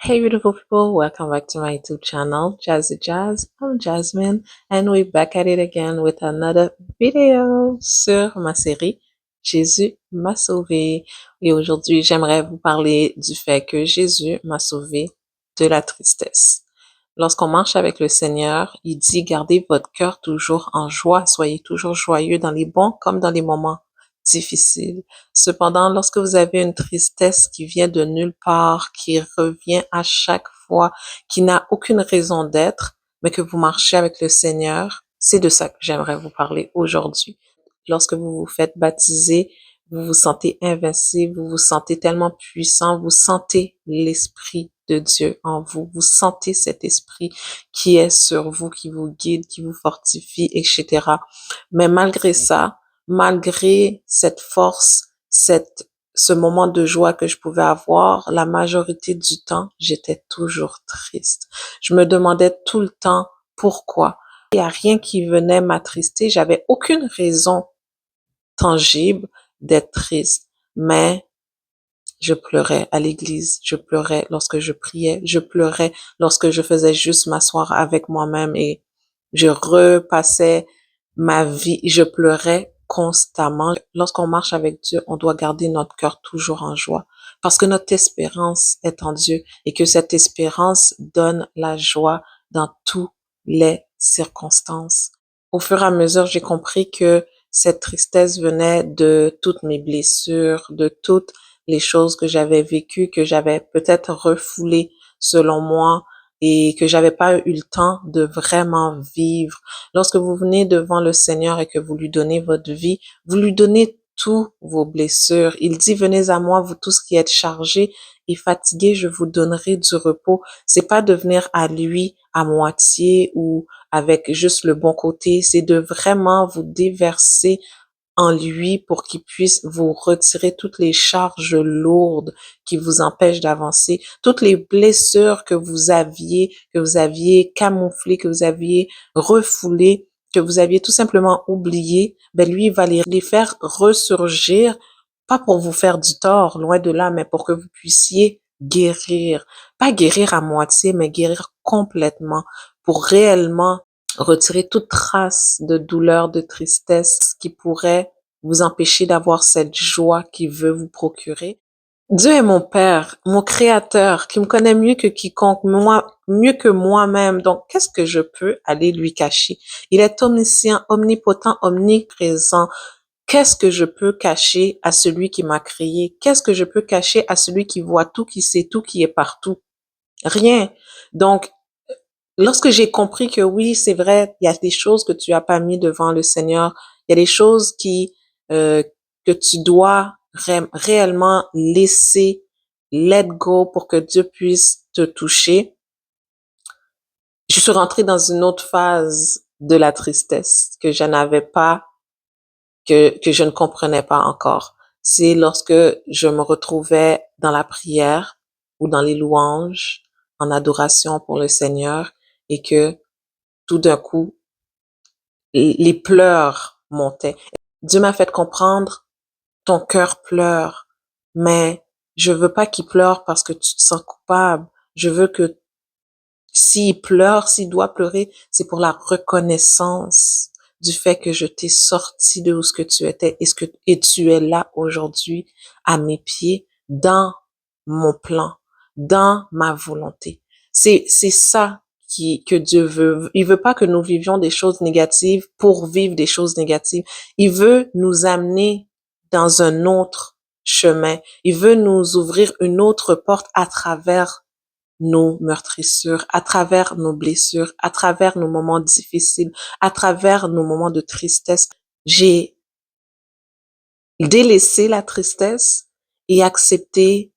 Hey beautiful people, welcome back to my YouTube channel, Jazzy Jazz. I'm Jasmine and we're back at it again with another video sur ma série Jésus m'a sauvé. Et aujourd'hui, j'aimerais vous parler du fait que Jésus m'a sauvé de la tristesse. Lorsqu'on marche avec le Seigneur, il dit gardez votre cœur toujours en joie, soyez toujours joyeux dans les bons comme dans les moments difficiles. Cependant, lorsque vous avez une tristesse qui vient de nulle part, qui revient à chaque fois, qui n'a aucune raison d'être, mais que vous marchez avec le Seigneur, c'est de ça que j'aimerais vous parler aujourd'hui. Lorsque vous vous faites baptiser, vous vous sentez invincible, vous vous sentez tellement puissant, vous sentez l'Esprit de Dieu en vous, vous sentez cet esprit qui est sur vous, qui vous guide, qui vous fortifie, etc. Mais malgré ça, malgré cette force, ce moment de joie que je pouvais avoir, la majorité du temps, j'étais toujours triste. Je me demandais tout le temps pourquoi. Il n'y a rien qui venait m'attrister, j'avais aucune raison tangible d'être triste, mais je pleurais à l'église, je pleurais lorsque je priais, je pleurais lorsque je faisais juste m'asseoir avec moi-même et je repassais ma vie, je pleurais constamment. Lorsqu'on marche avec Dieu, on doit garder notre cœur toujours en joie parce que notre espérance est en Dieu et que cette espérance donne la joie dans toutes les circonstances. Au fur et à mesure, j'ai compris que cette tristesse venait de toutes mes blessures, de toutes les choses que j'avais vécues, que j'avais peut-être refoulées selon moi et que j'avais pas eu le temps de vraiment vivre. Lorsque vous venez devant le Seigneur et que vous lui donnez votre vie, vous lui donnez tous vos blessures. Il dit, venez à moi, vous tous qui êtes chargés et fatigués, je vous donnerai du repos. C'est pas de venir à lui à moitié ou avec juste le bon côté, c'est de vraiment vous déverser en lui pour qu'il puisse vous retirer toutes les charges lourdes qui vous empêchent d'avancer, toutes les blessures que vous aviez camouflées, que vous aviez refoulées, que vous aviez tout simplement oubliées, ben lui, il va les faire ressurgir, pas pour vous faire du tort, loin de là, mais pour que vous puissiez guérir. Pas guérir à moitié, mais guérir complètement pour réellement retirer toute trace de douleur, de tristesse qui pourrait vous empêcher d'avoir cette joie qu'il veut vous procurer. Dieu est mon Père, mon Créateur, qui me connaît mieux que quiconque, mieux que moi-même. Donc, qu'est-ce que je peux aller lui cacher? Il est omniscient, omnipotent, omniprésent. Qu'est-ce que je peux cacher à celui qui m'a créé? Qu'est-ce que je peux cacher à celui qui voit tout, qui sait tout, qui est partout? Rien. Donc, lorsque j'ai compris que oui, c'est vrai, il y a des choses que tu as pas mis devant le Seigneur, il y a des choses euh, que tu dois réellement laisser let go pour que Dieu puisse te toucher. Je suis rentrée dans une autre phase de la tristesse que je n'avais pas, que je ne comprenais pas encore. C'est lorsque je me retrouvais dans la prière ou dans les louanges, en adoration pour le Seigneur et que tout d'un coup, les pleurs montaient. Dieu m'a fait comprendre, ton cœur pleure, mais je veux pas qu'il pleure parce que tu te sens coupable. Je veux que s'il pleure, s'il doit pleurer, c'est pour la reconnaissance du fait que je t'ai sorti de où ce que tu étais et tu es là aujourd'hui à mes pieds dans mon plan, dans ma volonté. C'est ça que Dieu veut. Il veut pas que nous vivions des choses négatives pour vivre des choses négatives. Il veut nous amener dans un autre chemin. Il veut nous ouvrir une autre porte à travers nos meurtrissures, à travers nos blessures, à travers nos moments difficiles, à travers nos moments de tristesse. J'ai délaissé la tristesse et accepté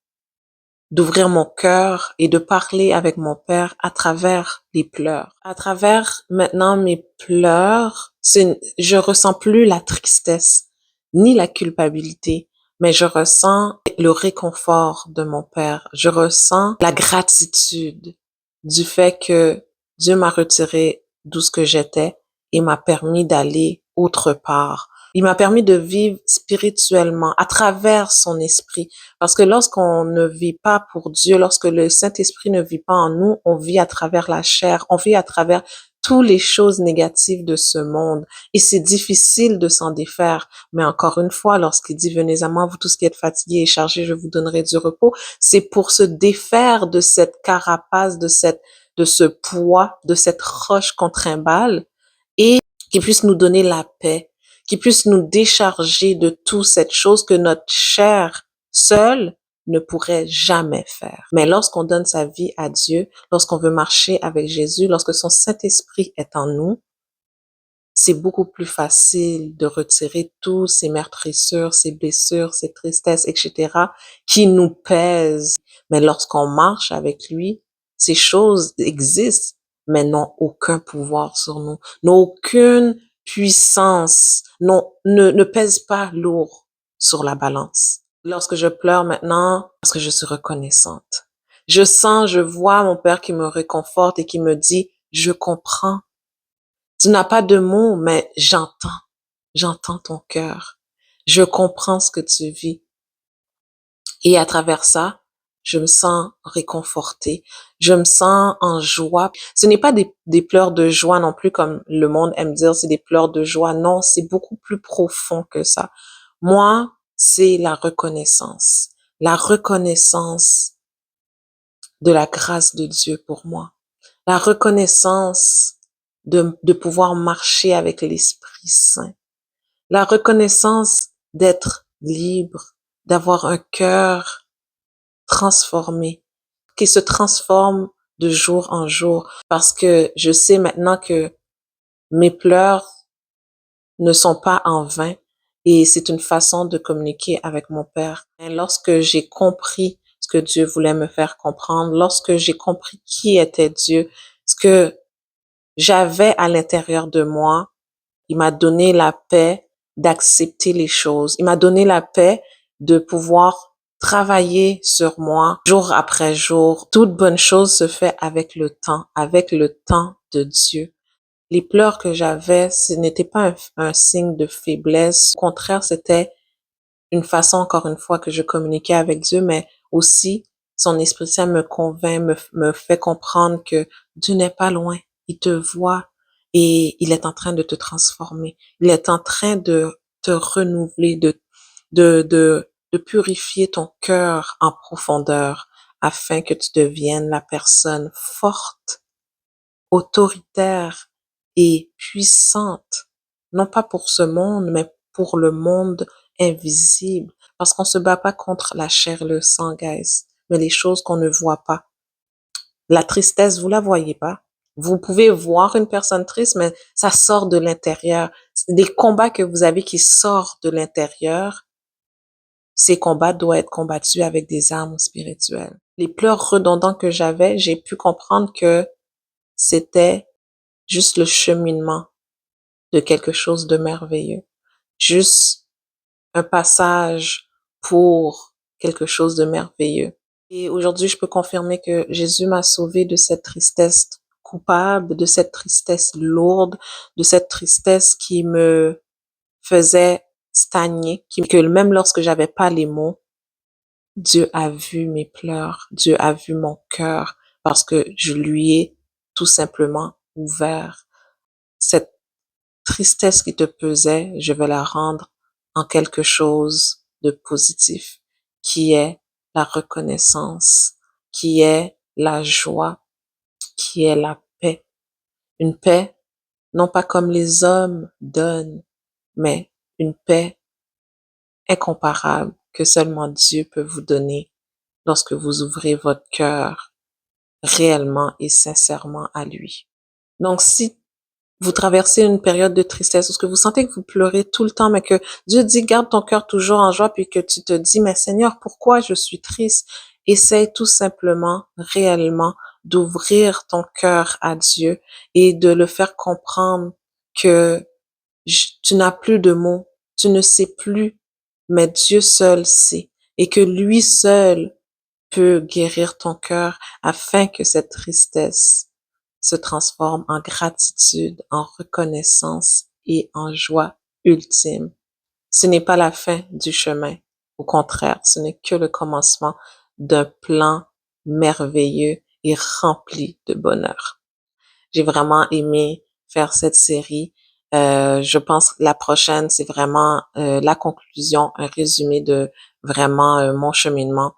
d'ouvrir mon cœur et de parler avec mon Père à travers les pleurs. À travers maintenant mes pleurs, je ressens plus la tristesse ni la culpabilité, mais je ressens le réconfort de mon Père. Je ressens la gratitude du fait que Dieu m'a retiré d'où ce que j'étais et m'a permis d'aller autre part. Il m'a permis de vivre spirituellement à travers son esprit. Parce que lorsqu'on ne vit pas pour Dieu, lorsque le Saint-Esprit ne vit pas en nous, on vit à travers la chair, on vit à travers toutes les choses négatives de ce monde. Et c'est difficile de s'en défaire. Mais encore une fois, lorsqu'il dit, venez à moi, vous tous qui êtes fatigués et chargés, je vous donnerai du repos, c'est pour se défaire de cette carapace, de ce poids, de cette roche qu'on trimballe et qui puisse nous donner la paix, qui puisse nous décharger de toute cette chose que notre chair seule ne pourrait jamais faire. Mais lorsqu'on donne sa vie à Dieu, lorsqu'on veut marcher avec Jésus, lorsque son Saint-Esprit est en nous, c'est beaucoup plus facile de retirer tous ces meurtrissures, ces blessures, ces tristesses, etc., qui nous pèsent. Mais lorsqu'on marche avec lui, ces choses existent, mais n'ont aucun pouvoir sur nous, n'ont aucune puissance, ne pèsent pas lourd sur la balance. Lorsque je pleure maintenant, parce que je suis reconnaissante. Je sens, je vois mon Père qui me réconforte et qui me dit, je comprends. Tu n'as pas de mots, mais j'entends ton cœur. Je comprends ce que tu vis. Et à travers ça, je me sens réconfortée. Je me sens en joie. Ce n'est pas des pleurs de joie non plus comme le monde aime dire, c'est des pleurs de joie. Non, c'est beaucoup plus profond que ça. Moi, c'est la reconnaissance. La reconnaissance de la grâce de Dieu pour moi. La reconnaissance de pouvoir marcher avec l'Esprit Saint. La reconnaissance d'être libre, d'avoir un cœur transformé, qui se transforme de jour en jour, parce que je sais maintenant que mes pleurs ne sont pas en vain et c'est une façon de communiquer avec mon Père. Et lorsque j'ai compris ce que Dieu voulait me faire comprendre, lorsque j'ai compris qui était Dieu, ce que j'avais à l'intérieur de moi, il m'a donné la paix d'accepter les choses. Il m'a donné la paix de pouvoir travailler sur moi jour après jour. Toute bonne chose se fait avec le temps de Dieu. Les pleurs que j'avais, ce n'était pas un signe de faiblesse. Au contraire, c'était une façon, encore une fois, que je communiquais avec Dieu, mais aussi son Esprit Saint me convainc, me fait comprendre que Dieu n'est pas loin. Il te voit et il est en train de te transformer. Il est en train de te renouveler, de purifier ton cœur en profondeur afin que tu deviennes la personne forte, autoritaire et puissante, non pas pour ce monde, mais pour le monde invisible. Parce qu'on se bat pas contre la chair et le sang, guys, mais les choses qu'on ne voit pas. La tristesse, vous la voyez pas. Vous pouvez voir une personne triste, mais ça sort de l'intérieur. Des combats que vous avez qui sortent de l'intérieur, ces combats doivent être combattus avec des armes spirituelles. Les pleurs redondants que j'avais, j'ai pu comprendre que c'était juste le cheminement de quelque chose de merveilleux. Juste un passage pour quelque chose de merveilleux. Et aujourd'hui, je peux confirmer que Jésus m'a sauvé de cette tristesse coupable, de cette tristesse lourde, de cette tristesse qui me faisait stagner, que même lorsque j'avais pas les mots, Dieu a vu mes pleurs, Dieu a vu mon cœur parce que je lui ai tout simplement ouvert. Cette tristesse qui te pesait, je vais la rendre en quelque chose de positif, qui est la reconnaissance, qui est la joie, qui est la paix. Une paix, non pas comme les hommes donnent, mais une paix incomparable que seulement Dieu peut vous donner lorsque vous ouvrez votre cœur réellement et sincèrement à lui. Donc, si vous traversez une période de tristesse, ou ce que vous sentez que vous pleurez tout le temps, mais que Dieu dit, garde ton cœur toujours en joie, puis que tu te dis, mais Seigneur, pourquoi je suis triste? Essaye tout simplement, réellement, d'ouvrir ton cœur à Dieu et de le faire comprendre que tu n'as plus de mots, tu ne sais plus, mais Dieu seul sait et que lui seul peut guérir ton cœur afin que cette tristesse se transforme en gratitude, en reconnaissance et en joie ultime. ce n'est pas la fin du chemin. Au contraire, ce n'est que le commencement d'un plan merveilleux et rempli de bonheur. J'ai vraiment aimé faire cette série. Je pense que la prochaine, c'est vraiment la conclusion, un résumé de vraiment mon cheminement.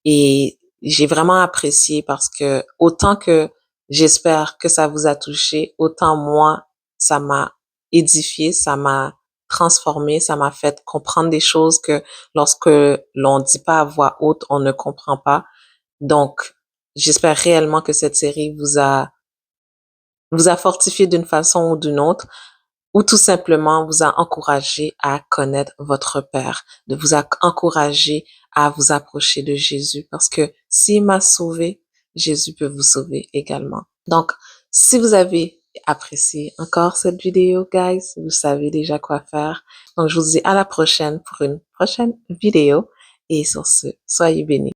Et j'ai vraiment apprécié parce que autant que j'espère que ça vous a touché, autant moi, ça m'a édifié, ça m'a transformé, ça m'a fait comprendre des choses que lorsque l'on dit pas à voix haute, on ne comprend pas. Donc, j'espère réellement que cette série vous a fortifié d'une façon ou d'une autre, ou tout simplement vous a encouragé à connaître votre Père, de vous encourager à vous approcher de Jésus, parce que s'il m'a sauvé, Jésus peut vous sauver également. Donc, si vous avez apprécié encore cette vidéo, guys, vous savez déjà quoi faire. Donc, je vous dis à la prochaine pour une prochaine vidéo. Et sur ce, soyez bénis.